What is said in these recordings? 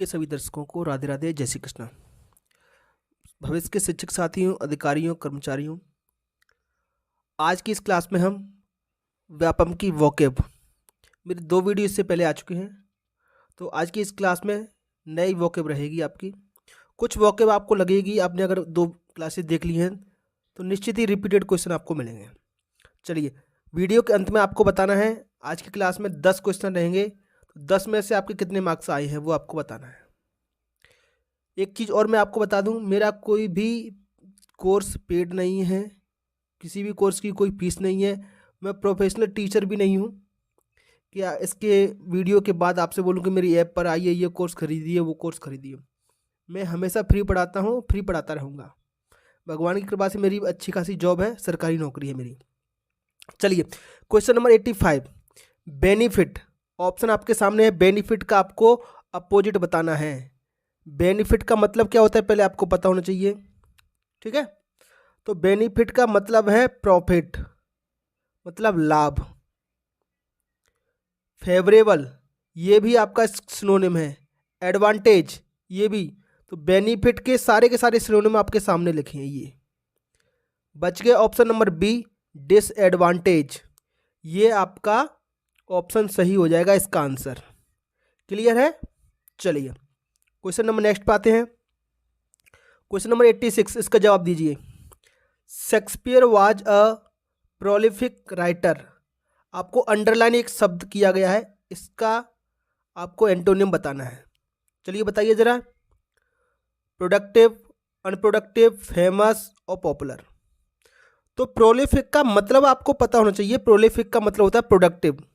के सभी दर्शकों को राधे राधे, जय श्री कृष्ण। भविष्य के शिक्षक साथियों, अधिकारियों, कर्मचारियों, आज की इस क्लास में हम व्यापम की वोकेब, मेरी 2 वीडियो इससे पहले आ चुके हैं, तो आज की इस क्लास में नई वोकेब रहेगी आपकी। कुछ वोकेब आपको लगेगी, आपने अगर 2 क्लासेस देख ली हैं तो निश्चित ही रिपीटेड क्वेश्चन आपको मिलेंगे। चलिए, वीडियो के अंत में आपको बताना है, आज की क्लास में 10 क्वेश्चन रहेंगे, तो 10 में से आपके कितने मार्क्स आए हैं वो आपको बताना है। एक चीज़ और मैं आपको बता दूं, मेरा कोई भी कोर्स पेड नहीं है, किसी भी कोर्स की कोई फीस नहीं है, मैं प्रोफेशनल टीचर भी नहीं हूं कि इसके वीडियो के बाद आपसे बोलूं कि मेरी ऐप पर आइए, ये कोर्स खरीदिए, वो कोर्स खरीदिए। मैं हमेशा फ्री पढ़ाता हूं, फ्री पढ़ाता रहूँगा। भगवान की कृपा से मेरी अच्छी खासी जॉब है, सरकारी नौकरी है मेरी। चलिए, क्वेश्चन नंबर 85, बेनिफिट। ऑप्शन आपके सामने है, बेनिफिट का आपको अपोजिट बताना है। बेनिफिट का मतलब क्या होता है पहले आपको पता होना चाहिए, ठीक है। तो बेनिफिट का मतलब है प्रॉफिट, मतलब लाभ। फेवरेबल, ये भी आपका सिनोनिम है। एडवांटेज, ये भी। तो बेनिफिट के सारे सिनोनिम आपके सामने लिखे हैं। ये बच गए ऑप्शन नंबर बी, डिसएडवांटेज। ये आपका ऑप्शन सही हो जाएगा इसका आंसर। क्लियर है। चलिए, क्वेश्चन नंबर नेक्स्ट पे आते हैं। क्वेश्चन नंबर 86, इसका जवाब दीजिए। Shakespeare was a prolific writer. आपको अंडरलाइन एक शब्द किया गया है, इसका आपको एंटोनिम बताना है। चलिए बताइए जरा। प्रोडक्टिव, अनप्रोडक्टिव, फेमस और पॉपुलर। तो प्रोलिफिक का मतलब आपको पता होना चाहिए। प्रोलिफिक का मतलब होता है प्रोडक्टिव,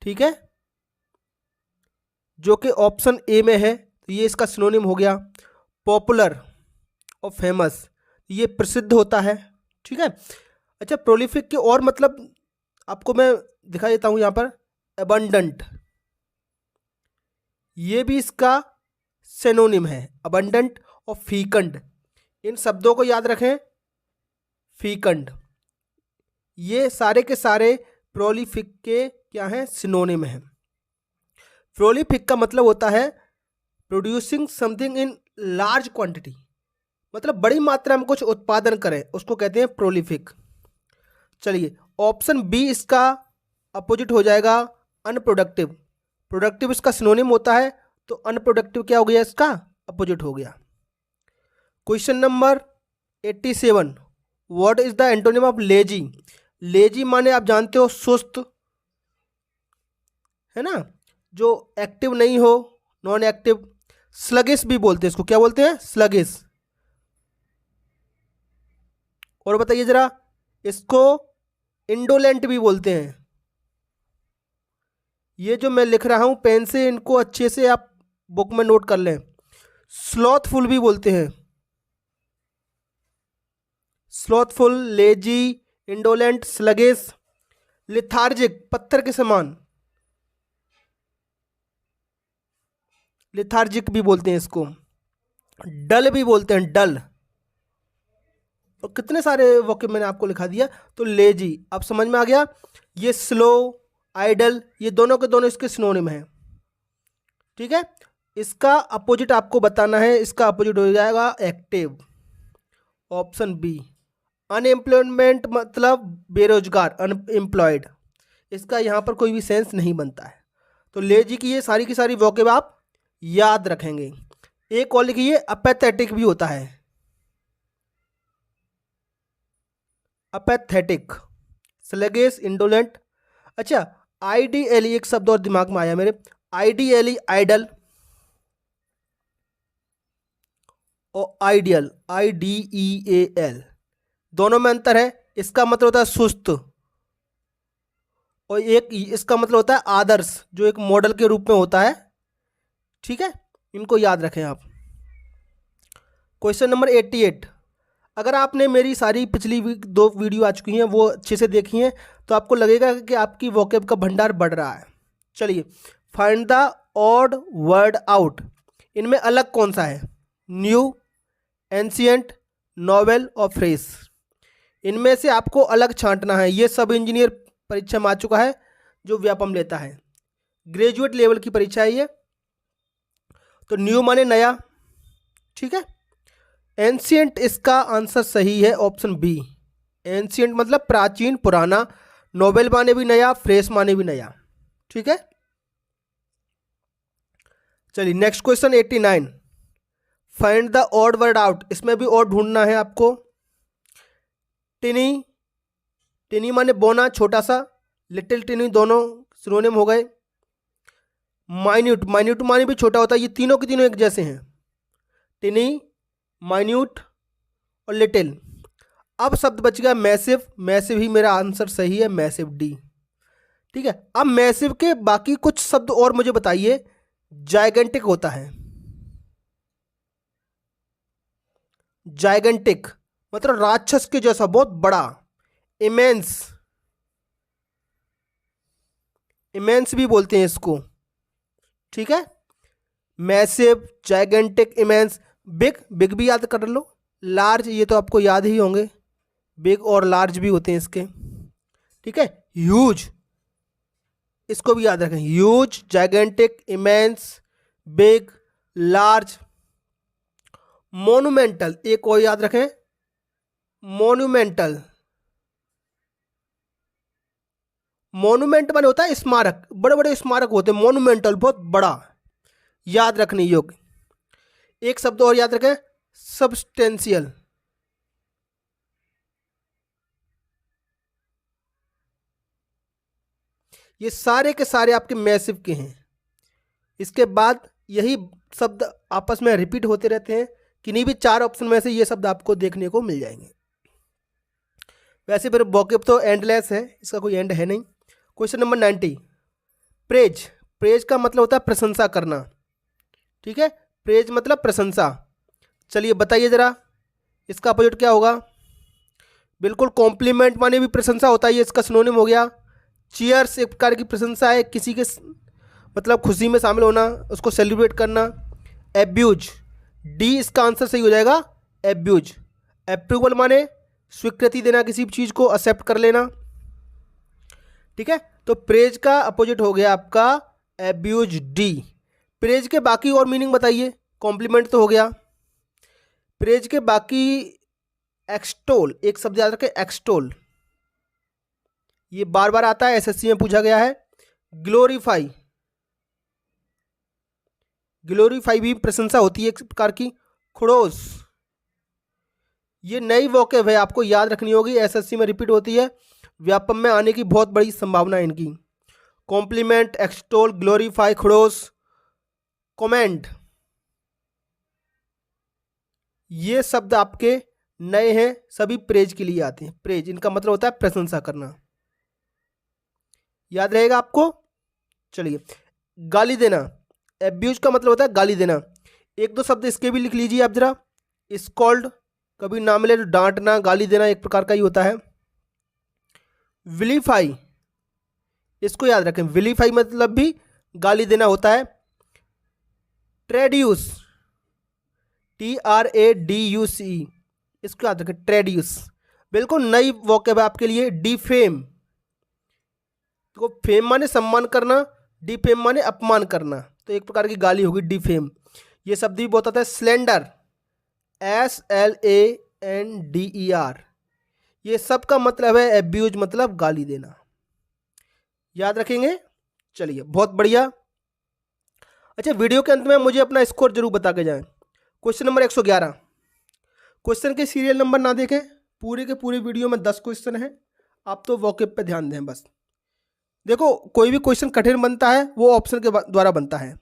ठीक है, जो कि ऑप्शन ए में है, तो ये इसका सिनोनिम हो गया। पॉपुलर और फेमस, ये प्रसिद्ध होता है, ठीक है। अच्छा, प्रोलिफिक के और मतलब आपको मैं दिखा देता हूं यहां पर। अबंडेंट, ये भी इसका सिनोनिम है। अबंडेंट और फीकंड, इन शब्दों को याद रखें। फीकंड, ये सारे के सारे प्रोलिफिक के क्या हैं, सिनोनिम हैं। प्रोलिफिक का मतलब होता है producing something in large quantity, मतलब बड़ी मात्रा में कुछ उत्पादन करें, उसको कहते हैं प्रोलिफिक। चलिए, ऑप्शन बी इसका अपोजिट हो जाएगा, अनप्रोडक्टिव। प्रोडक्टिव इसका सिनोनिम होता है, तो अनप्रोडक्टिव क्या हो गया, इसका अपोजिट हो गया। Question number 87, what is the antonym of lazy. Lazy माने आप जानते हो सुस्त, है ना, जो एक्टिव नहीं हो, नॉन एक्टिव। स्लगिश भी बोलते हैं इसको, क्या बोलते हैं, स्लगिश। और बताइए जरा, इसको इंडोलेंट भी बोलते हैं। ये जो मैं लिख रहा हूं पेन से, इनको अच्छे से आप बुक में नोट कर लें। स्लॉथफुल भी बोलते हैं। Slothful, lazy, indolent, sluggish, lethargic, पत्थर के समान, लिथार्जिक भी बोलते हैं इसको। डल भी बोलते हैं, डल। और कितने सारे वोकेब मैंने आपको लिखा दिया। तो लेजी अब समझ में आ गया। ये स्लो, आइडल, ये दोनों के दोनों इसके सिनोनिम हैं, ठीक है। इसका अपोजिट आपको बताना है, इसका अपोजिट हो जाएगा एक्टिव, ऑप्शन बी। अनएम्प्लॉयमेंट मतलब बेरोजगार, अनएम्प्लॉयड, इसका यहाँ पर कोई भी सेंस नहीं बनता है। तो लेजी की ये सारी की सारी वोकेब आप याद रखेंगे। एक और लिखिए, अपैथेटिक भी होता है। Apathetic, sluggish, indolent. अच्छा, आईडीएली एक शब्द और दिमाग में आया मेरे। आईडीएली आइडल और आइडियल, IDEAL, दोनों में अंतर है। इसका मतलब होता है सुस्त, और एक इसका मतलब होता है आदर्श, जो एक मॉडल के रूप में होता है, ठीक है। इनको याद रखें आप। क्वेश्चन नंबर 88, अगर आपने मेरी सारी पिछली 2 वीडियो आ चुकी हैं वो अच्छे से देखी हैं, तो आपको लगेगा कि आपकी वोकेब का भंडार बढ़ रहा है। चलिए, find the odd word out. इनमें अलग कौन सा है, न्यू, एंशियंट, नॉवेल और फ्रेश। इनमें से आपको अलग छांटना है। ये सब इंजीनियर परीक्षा में आ चुका है, जो व्यापम लेता है, ग्रेजुएट लेवल की परीक्षा है ये। तो न्यू माने नया, ठीक है। एंशियंट इसका आंसर सही है ऑप्शन बी। एंशियंट मतलब प्राचीन, पुराना। नोबेल माने भी नया, फ्रेश माने भी नया, ठीक है। चलिए next question 89। Find the odd word out. इसमें भी ऑड ढूंढना है आपको। टिनी, टिनी माने बोना, छोटा सा। लिटिल टिनी दोनों सिनोनिम हो गए। माइन्यूट, माइन्यूट माने भी छोटा होता है। ये तीनों के तीनों एक जैसे हैं, टिनी, माइन्यूट और लिटिल। अब शब्द बच गया मैसिव। मैसिव ही मेरा आंसर सही है, मैसिव डी, ठीक है। अब मैसिव के बाकी कुछ शब्द और मुझे बताइए। जाइगेंटिक होता है, जाइगेंटिक मतलब राक्षस के जैसा, बहुत बड़ा। इमेंस, इमेंस भी बोलते हैं इसको, ठीक है। Massive, gigantic, immense. Big, big भी याद कर लो। लार्ज, ये तो आपको याद ही होंगे, बिग और लार्ज भी होते हैं इसके, ठीक है। ह्यूज, इसको भी याद रखें। Huge, gigantic, immense, big, large. Monumental, एक और याद रखें, मोन्यूमेंटल। मोन्यूमेंट माने होता है स्मारक, बड़े बड़े स्मारक होते हैं। मोन्यूमेंटल बहुत बड़ा, याद रखने योग्य। एक शब्द और याद रखें, सब्सटेंशियल। ये सारे के सारे आपके मैसिव के हैं। इसके बाद यही शब्द आपस में रिपीट होते रहते हैं। किन्हीं भी चार ऑप्शन में से ये शब्द आपको देखने को मिल जाएंगे। वैसे फिर वोकैब तो एंडलेस है, इसका कोई एंड है नहीं। Question number 90। प्रेज, प्रेज का मतलब होता है प्रशंसा करना, ठीक है। प्रेज मतलब प्रशंसा। चलिए बताइए जरा, इसका अपोजिट क्या होगा। बिल्कुल, कॉम्प्लीमेंट माने भी प्रशंसा होता है, ये इसका सिनोनिम हो गया। चीयर्स एक प्रकार की प्रशंसा है, किसी के मतलब खुशी में शामिल होना, उसको सेलिब्रेट करना। एब्यूज, डी इसका आंसर सही हो जाएगा, एब्यूज। अप्रूवल माने स्वीकृति देना, किसी भी चीज़ को एक्सेप्ट कर लेना, ठीक है। तो प्रेज का अपोजिट हो गया आपका एब्यूज, डी। प्रेज के बाकी और मीनिंग बताइए। कॉम्प्लीमेंट तो हो गया। प्रेज के बाकी एक्सटोल, एक शब्द याद रखें, एक्सटोल। ये बार बार आता है, एसएससी में पूछा गया है। ग्लोरीफाई, ग्लोरीफाई भी प्रशंसा होती है एक प्रकार की। खुड़ोस, ये नई वोकैब है, आपको याद रखनी होगी, एसएससी में रिपीट होती है। व्यापम में आने की बहुत बड़ी संभावना है इनकी। कॉम्प्लीमेंट, एक्सटोल, ग्लोरीफाई, खुड़ोस, कमेंड, ये शब्द आपके नए हैं, सभी प्रेज के लिए आते हैं। प्रेज इनका मतलब होता है प्रशंसा करना, याद रहेगा आपको। चलिए, गाली देना, एब्यूज का मतलब होता है गाली देना। एक दो शब्द इसके भी लिख लीजिए आप जरा। स्कॉल्ड, कभी ना मिले तो डांटना, गाली देना एक प्रकार का ही होता है। विलीफाई, इसको याद रखें, विलीफाई मतलब भी गाली देना होता है। ट्रेड्यूस, TRADUC, इसको याद रखें, ट्रेड्यूस। बिल्कुल नई वोकैब है आपके लिए। डिफेम, तो फेम माने सम्मान करना, डिफेम माने अपमान करना, तो एक प्रकार की गाली होगी डिफेम। ये शब्द भी बहुत आता है। स्लेंडर, SLANDER, ये सब का मतलब है एब्यूज, मतलब गाली देना, याद रखेंगे। चलिए बहुत बढ़िया। अच्छा, वीडियो के अंत में मुझे अपना स्कोर जरूर बता के जाएं। Question number 111। क्वेश्चन के सीरियल नंबर ना देखें, पूरे के पूरे वीडियो में 10 क्वेश्चन हैं, आप तो वोकैब पे ध्यान दें बस। देखो, कोई भी क्वेश्चन कठिन बनता है वो ऑप्शन के द्वारा बनता है।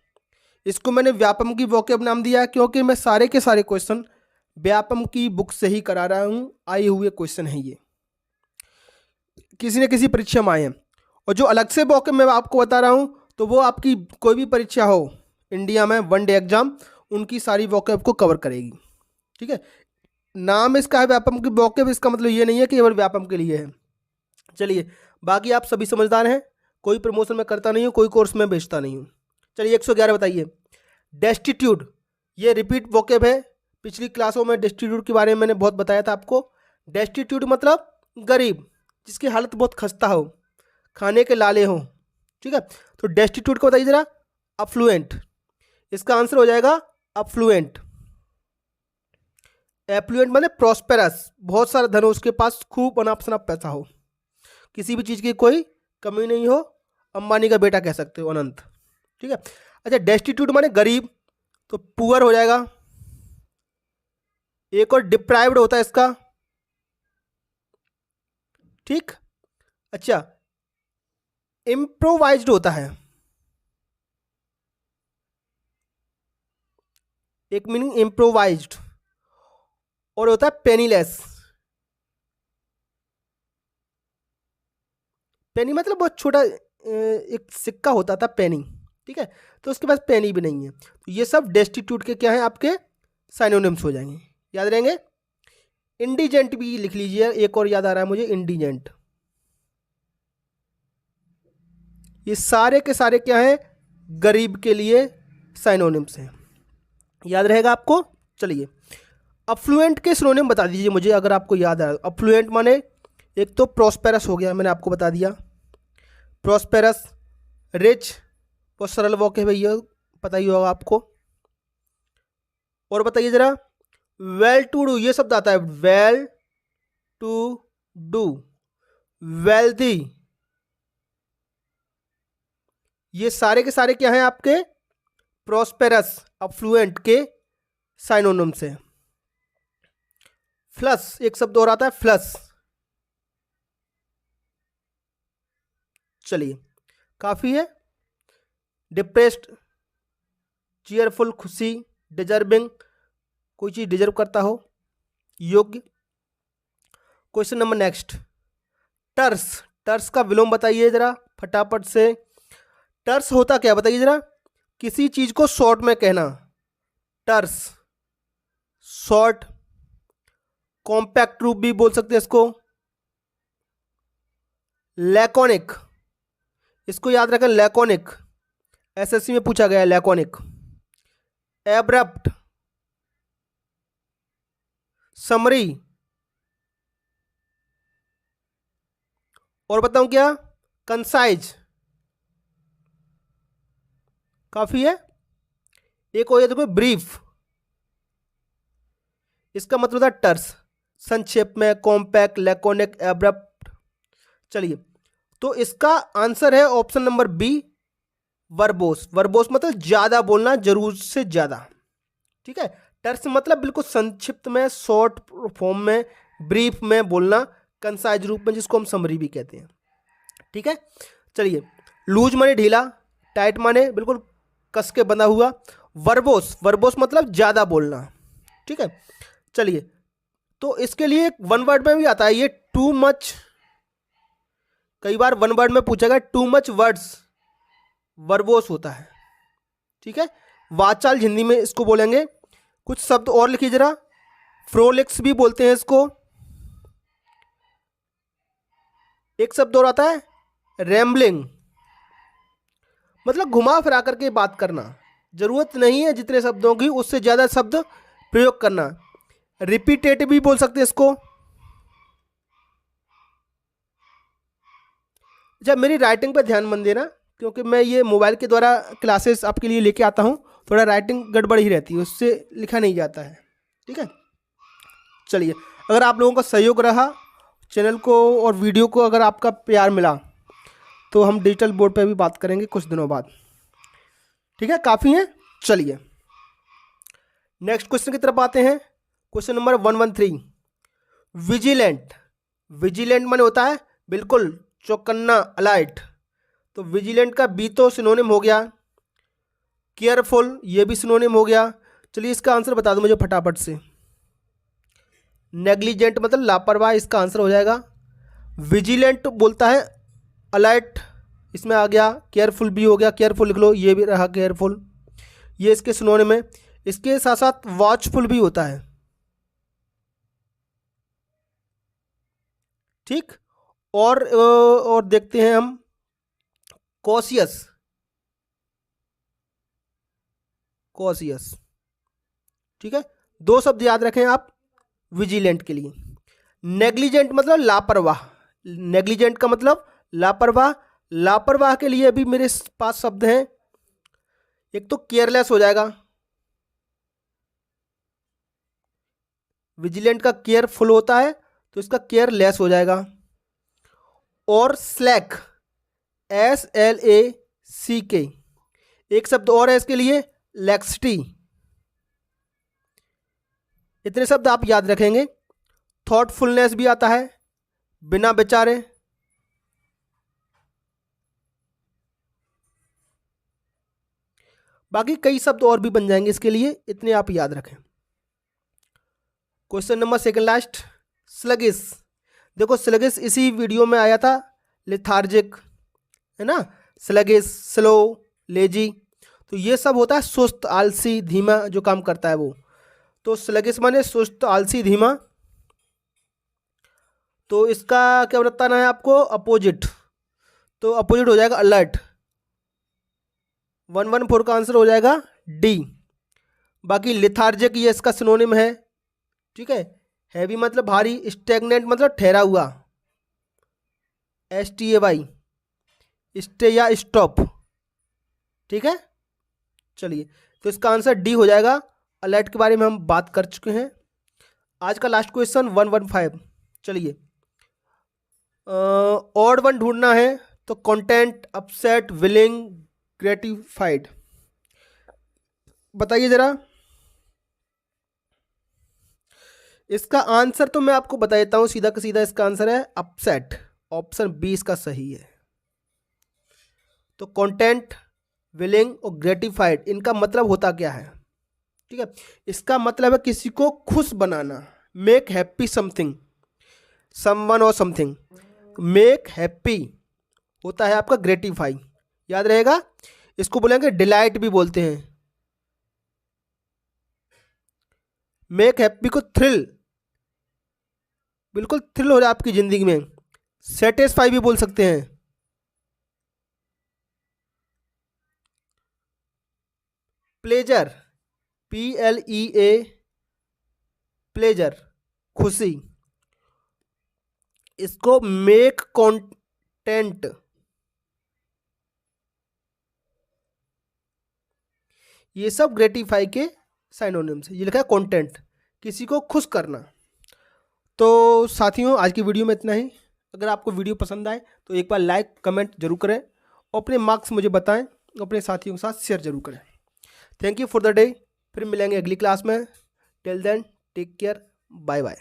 इसको मैंने व्यापम की वोकैब नाम दिया है, क्योंकि मैं सारे के सारे क्वेश्चन व्यापम की बुक से ही करा रहा हूँ। आए हुए क्वेश्चन हैं ये, किसी न किसी परीक्षा में आए हैं। और जो अलग से वोकैब मैं आपको बता रहा हूँ, तो वो आपकी कोई भी परीक्षा हो इंडिया में, 1 डे एग्जाम, उनकी सारी वोकैब को कवर करेगी, ठीक है। नाम इसका है व्यापम की वोकैब, इसका मतलब ये नहीं है कि केवल व्यापम के लिए है। चलिए, बाकी आप सभी समझदार हैं, कोई प्रमोशन में करता नहीं हूँ, कोई कोर्स में बेचता नहीं हूँ। चलिए 111 बताइए। डेस्टिट्यूट, ये रिपीट वोकैब है, पिछली क्लासों में डेस्टिट्यूट के बारे में मैंने बहुत बताया था आपको। डेस्टिट्यूट मतलब गरीब, जिसकी हालत बहुत खस्ता हो, खाने के लाले हो, ठीक है। तो डेस्टिट्यूट को बताइए जरा। अफ्लुएंट, इसका आंसर हो जाएगा अफ्लुएंट। एफ्लुएंट माने प्रॉस्पेरस, बहुत सारा धन हो उसके पास, खूब अनाप शनाप पैसा हो, किसी भी चीज़ की कोई कमी नहीं हो, अंबानी का बेटा कह सकते हो, अनंत। ठीक है। अच्छा, डेस्टिट्यूट माने गरीब, तो पुअर हो जाएगा। एक और डिप्राइव्ड होता है इसका। ठीक। अच्छा, इम्प्रोवाइज्ड होता है, एक मीनिंग इम्प्रोवाइज्ड, और होता है पेनीलेस। पेनी मतलब बहुत छोटा एक सिक्का होता था पेनी, ठीक है, तो उसके पास पेनी भी नहीं है। तो ये सब डेस्टिट्यूट के क्या है, आपके साइनोनिम्स हो जाएंगे, याद रहेंगे। इंडिजेंट भी लिख लीजिए, एक और याद आ रहा है मुझे, इंडिजेंट। ये सारे के सारे क्या है, गरीब के लिए साइनोनिम्स हैं, याद रहेगा आपको। चलिए, अफ्लुएंट के सिनोनिम बता दीजिए मुझे, अगर आपको याद आ। अफ्लुएंट माने एक तो प्रॉस्पेरस हो गया, मैंने आपको बता दिया, प्रॉस्पेरस। रिच, बहुत सरल वॉक है भैया, पता ही होगा आपको। और बताइए जरा, वेल टू डू, ये शब्द आता है, वेल टू डू, वेल्दी, ये सारे के सारे क्या हैं आपके प्रॉस्पेरस अफ्लुएंट के साइनोनिम से। फ्लस, एक शब्द और आता है फ्लस। चलिए, काफी है। डिप्रेस्ड, चीयरफुल, खुशी, डिजर्विंग, कोई चीज डिजर्व करता हो, योग्य। Question number next, terse. Terse का विलोम बताइए जरा फटाफट से। टर्स होता क्या बताइए जरा, किसी चीज को शॉर्ट में कहना, टर्स, शॉर्ट। कॉम्पैक्ट रूप भी बोल सकते हैं इसको। लैकोनिक, इसको याद रखें, लैकोनिक, एसएससी में पूछा गया है लैकोनिक। एब्रप्ट, समरी, और बताऊं क्या, कंसाइज। काफी है। एक और ये देखो, ब्रीफ, इसका मतलब था टर्स, संक्षेप में, कॉम्पैक्ट, लैकोनिक, एब्रप्ट। चलिए, तो इसका आंसर है option number B, verbose. Verbose मतलब ज्यादा बोलना, जरूर से ज्यादा। ठीक है। टर्स मतलब बिल्कुल संक्षिप्त में, शॉर्ट फॉर्म में, ब्रीफ में बोलना, कंसाइज रूप में, जिसको हम समरी भी कहते हैं। ठीक है। चलिए, लूज माने ढीला, टाइट माने बिल्कुल कस के बंधा हुआ। वर्बोस, वर्बोस मतलब ज्यादा बोलना। ठीक है। चलिए, तो इसके लिए वन वर्ड में भी आता है ये, टू मच। कई बार वन वर्ड में पूछा गया, टू मच वर्ड्स वर्बोस होता है। ठीक है। वाचाल हिंदी में इसको बोलेंगे। कुछ शब्द और लिखिए जरा, फ्रोलिक्स भी बोलते हैं इसको। एक शब्द और आता है, रैम्बलिंग, मतलब घुमा फिरा करके बात करना, जरूरत नहीं है जितने शब्दों की उससे ज्यादा शब्द प्रयोग करना। रिपीटेटिव भी बोल सकते हैं इसको। जब मेरी राइटिंग पर ध्यान मत देना, क्योंकि मैं ये मोबाइल के द्वारा क्लासेस आपके लिए लेके आता हूँ, थोड़ा राइटिंग गड़बड़ ही रहती है, उससे लिखा नहीं जाता है। ठीक है। चलिए, अगर आप लोगों का सहयोग रहा चैनल को और वीडियो को, अगर आपका प्यार मिला, तो हम डिजिटल बोर्ड पे भी बात करेंगे कुछ दिनों बाद। ठीक है, काफ़ी है। चलिए, नेक्स्ट क्वेश्चन की तरफ आते हैं। Question number 113, vigilant. विजिलेंट माने होता है बिल्कुल चौकन्ना, अलर्ट। तो विजिलेंट का बी तो सिनोनिम हो गया। केयरफुल, ये भी सिनोनिम हो गया। चलिए, इसका आंसर बता दो मुझे फटाफट से। नेग्लिजेंट मतलब लापरवाह, इसका आंसर हो जाएगा। विजिलेंट बोलता है अलर्ट, इसमें आ गया। केयरफुल भी हो गया, केयरफुल लिख लो, ये भी रहा केयरफुल, ये इसके सिनोनिम है। इसके साथ साथ वॉचफुल भी होता है। ठीक। और देखते हैं हम, कॉशियस, कॉशियस। ठीक है, दो शब्द याद रखें आप विजिलेंट के लिए। नेग्लिजेंट मतलब लापरवाह, नेग्लिजेंट का मतलब लापरवाह। लापरवाह के लिए भी मेरे पास शब्द हैं, एक तो केयरलेस हो जाएगा, विजिलेंट का केयरफुल होता है तो इसका केयरलेस हो जाएगा। और स्लैक, SLACK, एक शब्द और है इसके लिए, लैक्सिटी। इतने शब्द आप याद रखेंगे। थॉटफुलनेस भी आता है, बिना विचारे। बाकी कई शब्द और भी बन जाएंगे इसके लिए, इतने आप याद रखें। Question number second last, sluggish. देखो स्लगिस इसी वीडियो में आया था, लेथार्जिक है ना, स्लगिस, स्लो, लेजी, तो ये सब होता है सुस्त, आलसी, धीमा जो काम करता है वो। तो स्लगिस माने सुस्त, आलसी, धीमा। तो इसका क्या बताना है आपको, अपोजिट। तो अपोजिट हो जाएगा अलर्ट। 114 का आंसर हो जाएगा डी। बाकी लिथार्जिक ये इसका सिनोनिम है, ठीक है। हैवी मतलब भारी, स्टेगनेंट मतलब ठहरा हुआ, STAY, स्टे या स्टॉप, ठीक है। चलिए, तो इसका आंसर डी हो जाएगा। अलर्ट के बारे में हम बात कर चुके हैं। आज का लास्ट क्वेश्चन 115। चलिए, ऑड वन ढूंढना है, तो कंटेंट, अपसेट, विलिंग, ग्रेटिफाइड, बताइए जरा। इसका आंसर तो मैं आपको बता देता हूं सीधा का सीधा, इसका आंसर है अपसेट। ऑप्शन बी इसका सही है। तो कंटेंट, विलिंग और ग्रेटिफाइड, इनका मतलब होता क्या है, ठीक है। इसका मतलब है किसी को खुश बनाना, मेक हैप्पी समथिंग, समवन और समथिंग। मेक हैप्पी होता है आपका ग्रेटिफाई, याद रहेगा। इसको बोलेंगे डिलाइट भी बोलते हैं। मेक हैप्पी को थ्रिल, बिल्कुल थ्रिल हो जाए आपकी जिंदगी में। सेटिस्फाई भी बोल सकते हैं। प्लेजर, PLEA, प्लेजर, खुशी। इसको मेक कॉन्टेंट, ये सब ग्रेटिफाई के साइनोनिम्स है। ये लिखा है कंटेंट, किसी को खुश करना। तो साथियों, आज की वीडियो में इतना ही। अगर आपको वीडियो पसंद आए तो एक बार लाइक कमेंट जरूर करें और अपने मार्क्स मुझे बताएं, अपने साथियों के साथ शेयर जरूर करें। Thank you for the day. फिर मिलेंगे अगली क्लास में। Till then take care, bye bye.